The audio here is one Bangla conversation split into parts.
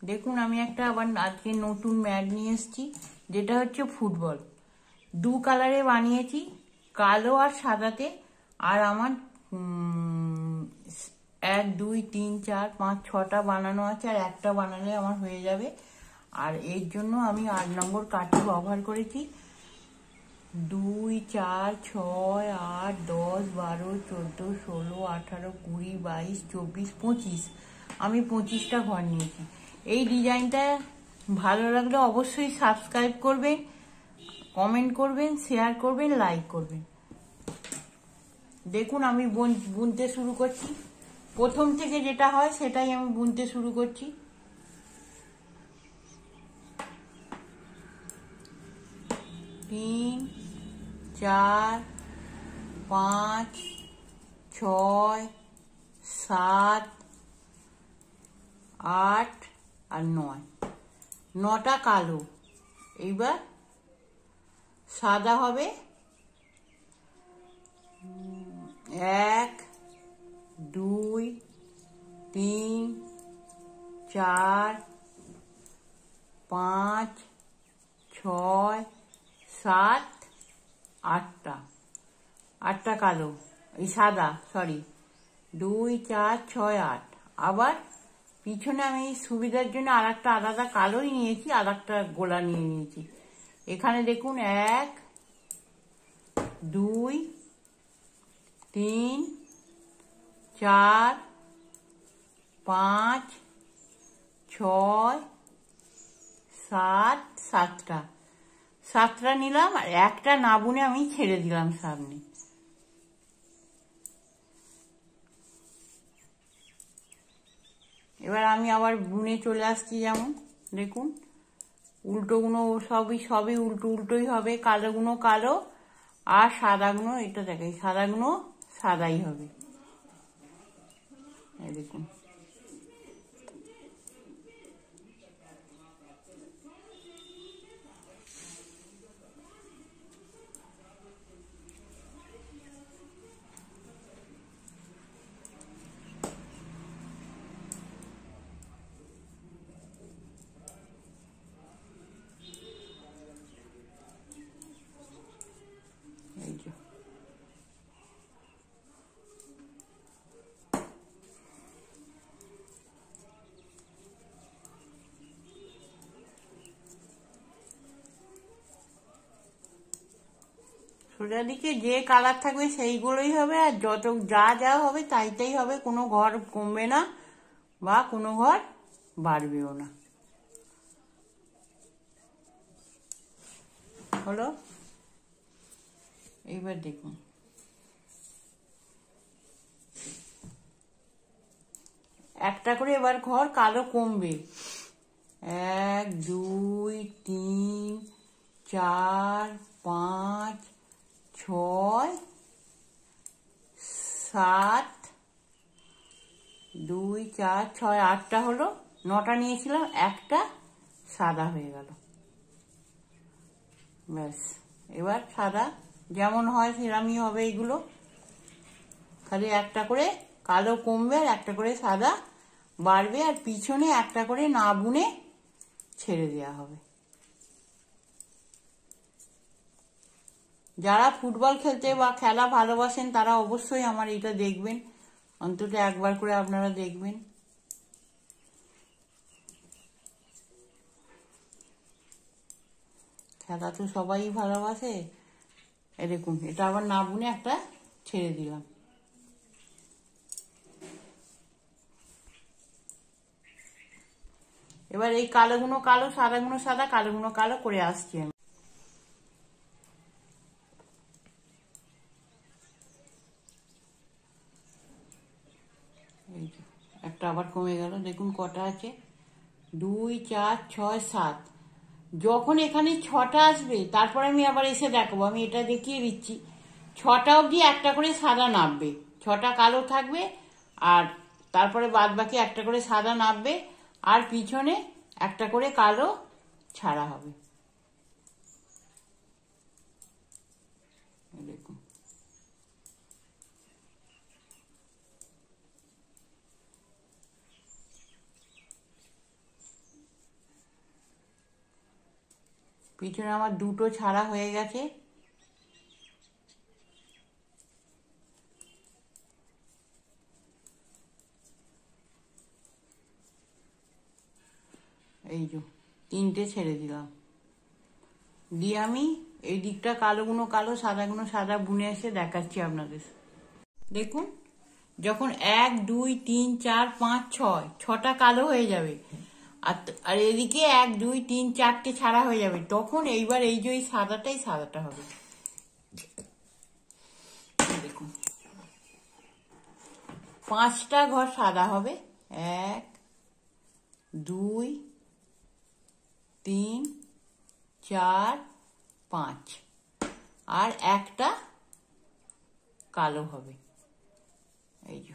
দেখুন আমি একটা আবার আজকে নতুন ম্যাট নিয়ে এসেছি, যেটা হচ্ছে ফুটবল। দু কালারে বানিয়েছি, কালো আর সাদাতে। আর আমার 1 2 3 4 5 6টা বানানো আছে, আর একটা বানালে আমার হয়ে যাবে। আর এর জন্য আমি 8 নম্বর কাঠি ব্যবহার করেছি। 2 4 6 8 10 12 14 16 18 20 22 24 25। আমি 25টা ঘর নিয়েছি। এই ডিজাইনটা ভালো লাগলে অবশ্যই সাবস্ক্রাইব করবেন, কমেন্ট করবেন, শেয়ার করবেন, লাইক করবেন। দেখুন আমি বুনতে শুরু করছি। প্রথম থেকে যেটা হয় সেটাই আমি বুনতে শুরু করছি। তিন 4 5 6 7 8 আর 9, 9টা কালো। এইবার সাদা হবে 1 2 3 4 5 6 7 8টা কালো, এই সাদা, সরি, 2 4 6 8। আবার পিছনে আমি সুবিধার জন্য আর একটা আলাদা কালোই নিয়েছি, আর একটা গোলা নিয়ে নিয়েছি। এখানে দেখুন 1 2 3 4 5 6 7, 7টা নিলাম, আর একটা না বুনে আমি ছেড়ে দিলাম সামনে। এবার আমি আবার বুনে চলে আসছি। যেমন দেখুন উল্টোগুলো সবই উল্টোই হবে। কালোগুলো কালো আর সাদাগুলো, এটা দেখাই, সাদাগুলো সাদাই হবে। এই দেখুন এই যে সোজা দিকে যে কালার থাকবে সেইগুলোই হবে, আর যত যা হবে তাইটাই হবে। কোনো ঘর কমবে না বা কোনো ঘর বাড়বেও না। হলো, এইবার দেখুন একটা করে এবার ঘর কালো কমবে। 1 2 3 4 5 6 7 2 4 6 8টা হলো। 9টা নিয়েছিলাম, একটা সাদা হয়ে গেল। ব্যাস, এবার সাদা যেমন হয় সেরকমই হবে। এইগুলো খালি একটা করে কালো কমবে আর একটা করে সাদা বাড়বে, আর পিছনে একটা করে না বুনে ছেড়ে দেওয়া হবে। যারা ফুটবল খেলতে বা খেলা ভালোবাসেন তারা অবশ্যই আমার এটা দেখবেন, অন্তত একবার করে আপনারা দেখবেন। খেলা তো সবাই ভালোবাসে। দেখুন এটা আবার না বুনে একটা ছেড়ে দিলাম। এবার এই কালোগুলো কালো, সাদাগুলো সাদা, কালোগুলো কালো করে আসছি আমি। এই যে একটা আবার কমে গেল। দেখুন কটা আছে, 2 4 6 7। যখন এখানে 6টা আসবে তারপর আমি আবার এসে দেখাবো। আমি এটা দেখিয়ে দিচ্ছি, 6টা অবধি একটা করে সাদা নামবে, 6টা কালো থাকবে, আর তারপরে বাদ বাকি একটা করে সাদা নামবে, আর পিছনে একটা করে কালো ছাড়া হবে। দেখুন পিছনে আমার দুটো ছাড়া হয়ে গেছে। এই যে তিনটে ছেড়ে দিলাম, দিয়ে আমি এই দিকটা কালোগুলো কালো সাদাগুলো সাদা বুনে এসে দেখাচ্ছি আপনাদের। দেখুন, যখন 1 2 3 4 5 6 ছটা কালো হয়ে যাবে, আর এদিকে 1 2 3 4টে ছাড়া হয়ে যাবে, তখন এইবার এই যে ওই সাদাটা হবে। দেখুন, 5টা ঘর সাদা হবে, 1 2 3 4 5, আর একটা কালো হবে। এই যে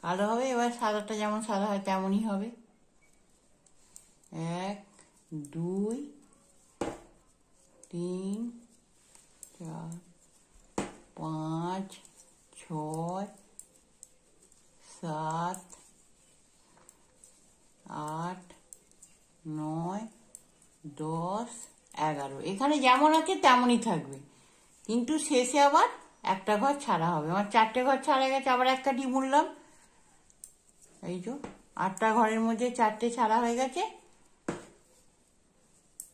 কালো হবে, এবার সাদাটা যেমন সাদা হয় তেমনই হবে। 1 2 3 4 5 6 7 8 9 10 11। এখানে যেমন আছে তেমনই থাকবে, কিন্তু শেষে আবার একটা ঘর ছাড়া হবে। আমার 4টে ঘর ছাড়া গেছে, আবার একটা ডিম বুনলাম। এই যে 8টা ঘরের মধ্যে 4টে ছাড়া হয়ে গেছে,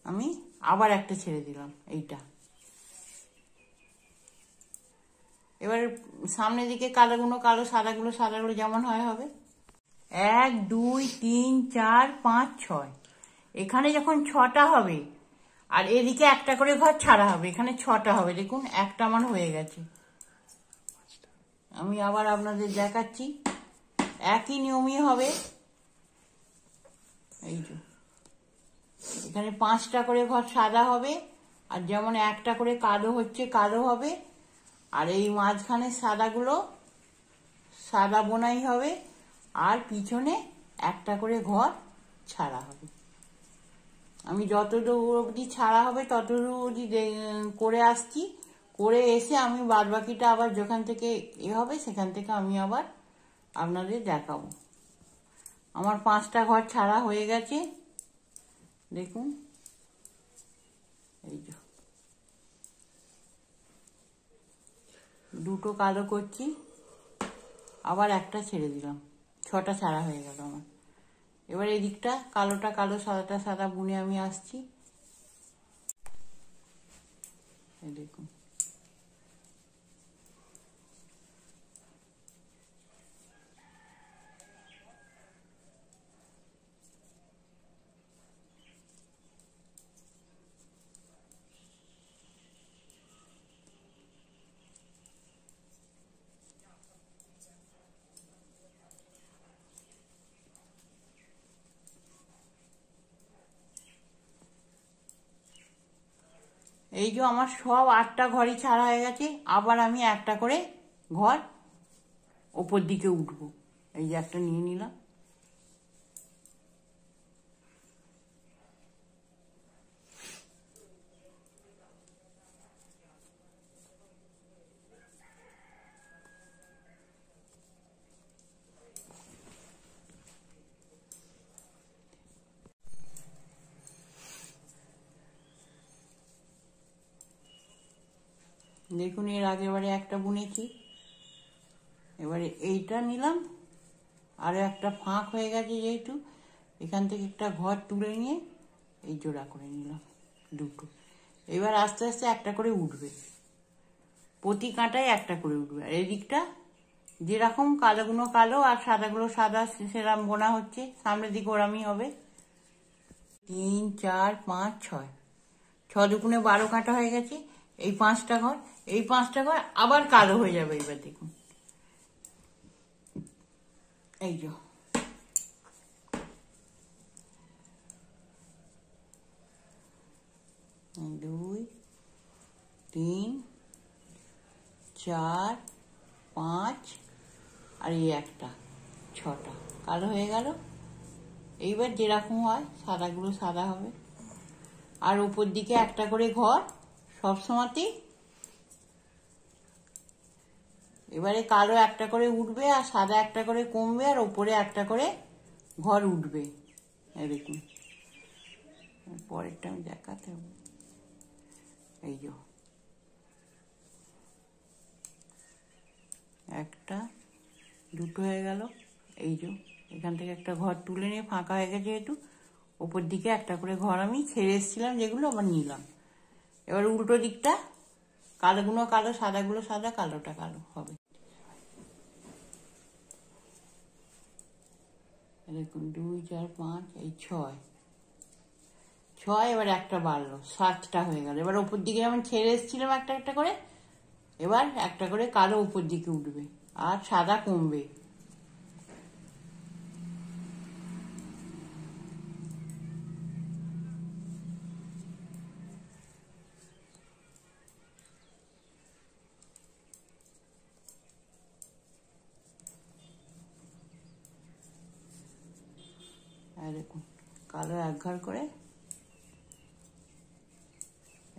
আমি আবার একটা ছেড়ে দিলাম এইটা। এবার সামনের দিকে কালোগুলো কালো সাদাগুলো যেমন হয় হবে। 1 2 3 4 5 6, এখানে যখন 6টা হবে আর এদিকে একটা করে ঘর ছাড়া হবে, এখানে 6টা হবে। দেখুন, একটা আমার হয়ে গেছে। আমি আবার আপনাদের দেখাচ্ছি, একই নিয়মই হবে। এই যে এখানে 5টা করে ঘর সাদা হবে, আর যেমন একটা করে কালো হচ্ছে কালো হবে, আর এই মাঝখানে সাদাগুলো সাদা বোনাই হবে, আর পিছনে একটা করে ঘর ছাড়া হবে। আমি যতদূর অবধি ছাড়া হবে ততদূর অবধি করে আসছি, করে এসে আমি বাদ বাকিটা আবার যেখান থেকে হবে সেখান থেকে আমি আবার আপনাদের দেখাবো। আমার 5টা ঘর ছাড়া হয়ে গেছে। দেখুন, এই যে দুটো কালো করছি, আবার একটা ছেড়ে দিলাম, 6টা ছাড়া হয়ে গেল আমার। এবার এই দিকটা কালোটা কালো সাদাটা সাদা বুনে আমি আসছি। এই দেখুন, এই যে আমার সব 8টা ঘরই ছাড়া হয়ে গেছে, আবার আমি একটা করে ঘর ওপর দিকে উঠবো। এই যে একটা নিয়ে নিলাম। দেখুন, এর আগের বারে একটা বুনেছি, এবারে এইটা নিলাম, আরো একটা ফাঁক হয়ে গেছে যেহেতু, এখান থেকে একটা ঘর তুলে নিয়ে এই জোড়া করে নিলাম দুটো। এবার আস্তে আস্তে একটা করে উঠবে, প্রতি কাঁটায় একটা করে উঠবে। আর এই দিকটা যেরকম কালোগুলো কালো আর সাদাগুলো সাদা সেরকম বোনা হচ্ছে, সামনের দিকে ওরামই হবে। 3 4 5 6, 6 দুগুণে 12 কাঁটা হয়ে গেছে। এই 5টা ঘর, এই 5টা ঘর আবার কালো হয়ে যাবে। এবার দেখুন, এই যে 2 3 4 5, আর এই একটা, 6টা কালো হয়ে গেল। এইবার যেরকম হয় সাদাগুলো সাদা হবে, আর উপর দিকে একটা করে ঘর সবসময়তেই। এবারে কালো একটা করে উঠবে, আর সাদা একটা করে কমবে, আর ওপরে একটা করে ঘর উঠবে। দেখুন, পরেরটা আমি দেখাতে হবে। এই যে একটা দুটো হয়ে গেল। এই যে এখান থেকে একটা ঘর তুলে নিয়ে ফাঁকা হয়ে গেছে, যেহেতু ওপর দিকে একটা করে ঘর আমি ছেড়ে এসেছিলাম, যেগুলো আবার নিলাম। এবার উল্টো দিকটা কালোগুলো কালো, সাদাগুলো সাদা, কালোটা কালো হবে। দেখুন 2 4 5 এই 6 6, এবার একটা বাড়লো, 7টা হয়ে গেল। এবার ওপর দিকে যেমন ছেড়ে এসেছিলাম একটা একটা করে, এবার একটা করে কালো উপর দিকে উঠবে আর সাদা কমবে। দেখুন কালো এক ঘর করে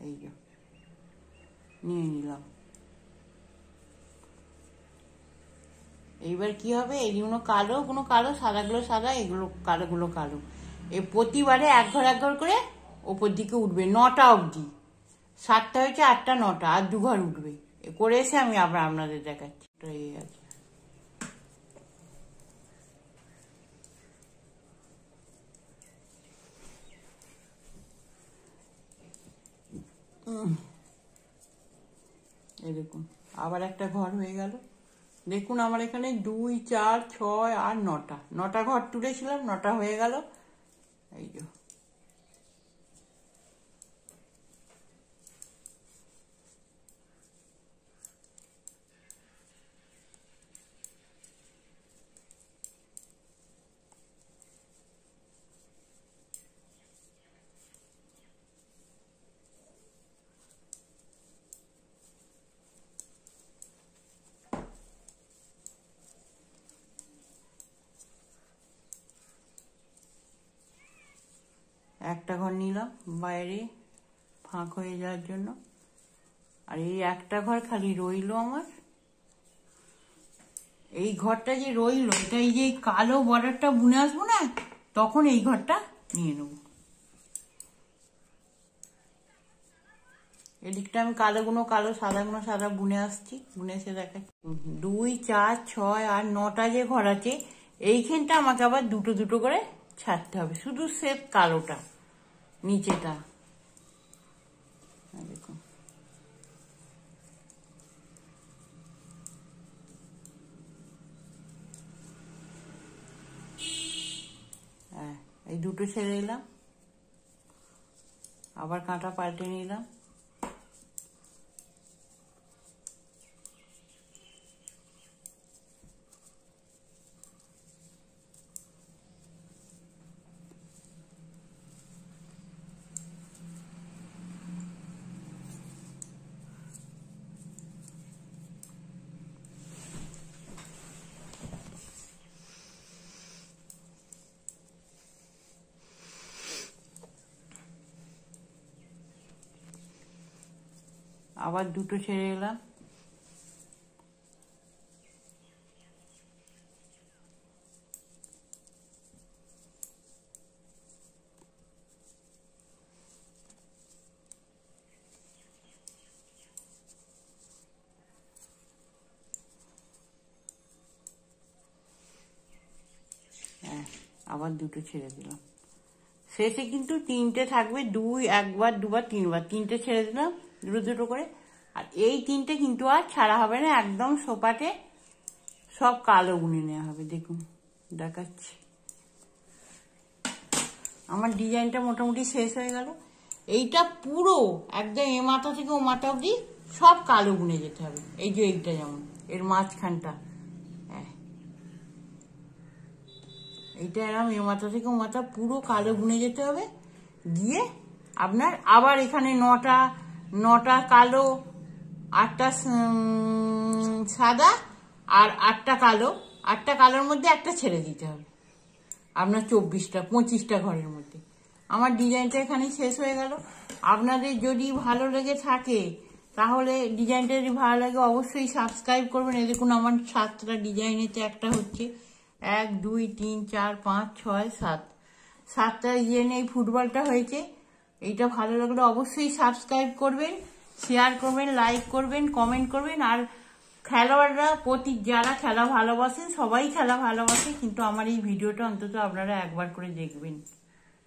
এই যে নিয়ে নিলাম। এইবার কি হবে, এইগুলো কালো, কোনো কালো, সাদাগুলো সাদা, এগুলো কালোগুলো কালো। এই প্রতিবারে এক ঘর করে ওপর দিকে উঠবে 9টা অবধি। 7টা হয়েছে, 8টা 9টা, আর 2 ঘর উঠবে। করে এসে আমি আবার আপনাদের দেখাচ্ছি। এই আছে এই দেখুন আবার একটা ঘর হয়ে গেল। দেখুন আমার এখানে 2 4 6 আর 9টা ঘর তুলেছিলাম, 9টা হয়ে গেল। এই যে একটা ঘর নিলাম বাইরে ফাঁক হয়ে যাওয়ার জন্য, আর এই একটা ঘর খালি রইল আমার। এই ঘরটা যে রইল, এটা এই যে কালো বর্ডারটা বুনে আসবো না, তখন এই ঘরটা নিয়ে নেব। এদিকটা আমি কালোগুলো কালো, সাদাগুলো সাদা বুনে আসছি, বুনে এসে দেখাচ্ছি। 2 4 6 আর 9টা যে ঘর আছে, এইখানটা আমাকে আবার দুটো দুটো করে ছাড়তে হবে, শুধু সেফ কালোটা নিচেটা। দেখুন হ্যাঁ, এই দুটো ছেড়ে দিলাম, আবার কাঁটা পাল্টে নিলাম। আবার দুটো ছেড়ে এলাম। হ্যাঁ, আবার দুটো ছেড়ে দিলাম। শেষে কিন্তু 3টে থাকবে, 2 একবার 2বার 3বার, 3টে ছেড়ে দিলাম দুটো দুটো করে। আর এই 3টে কিন্তু আর ছাড়া হবে না, একদম সোপাটে সব কালো বুনে নেওয়া হবে। দেখুন দেখাচ্ছি, আমার ডিজাইনটা মোটামুটি শেষ হয়ে গেল। এইটা পুরো একদম এ মাথা থেকে ও মাথা অবধি সব কালো বুনে যেতে হবে। এই যে এইটা যেমন এর মাঝখানটা, এইটা এরকম এ মাথা থেকে ও মাথা পুরো কালো বুনে যেতে হবে। গিয়ে আপনার আবার এখানে 9টা কালো, 8টা সাদা আর 8টা কালো, 8টা কালোর মধ্যে একটা ছেড়ে দিতে হবে আপনার 25টা ঘরের মধ্যে। আমার ডিজাইনটা এখানেই শেষ হয়ে গেল। আপনাদের যদি ভালো লেগে থাকে, তাহলে ডিজাইনটা যদি ভালো লাগে অবশ্যই সাবস্ক্রাইব করবেন। এই দেখুন আমার 7টা ডিজাইনেতে একটা হচ্ছে 1 2 3 4 5 6 7 7টা এই ফুটবলটা হয়েছে। এইটা ভালো লাগলে অবশ্যই সাবস্ক্রাইব করবেন, শেয়ার করবেন, লাইক করবেন, কমেন্ট করবেন। আর খেলোয়াড়রা যারা খেলা ভালোবাসেন সবাই খেলা ভালোবাসে, কিন্তু আমার এই ভিডিওটা অন্তত আপনারা একবার করে দেখবেন।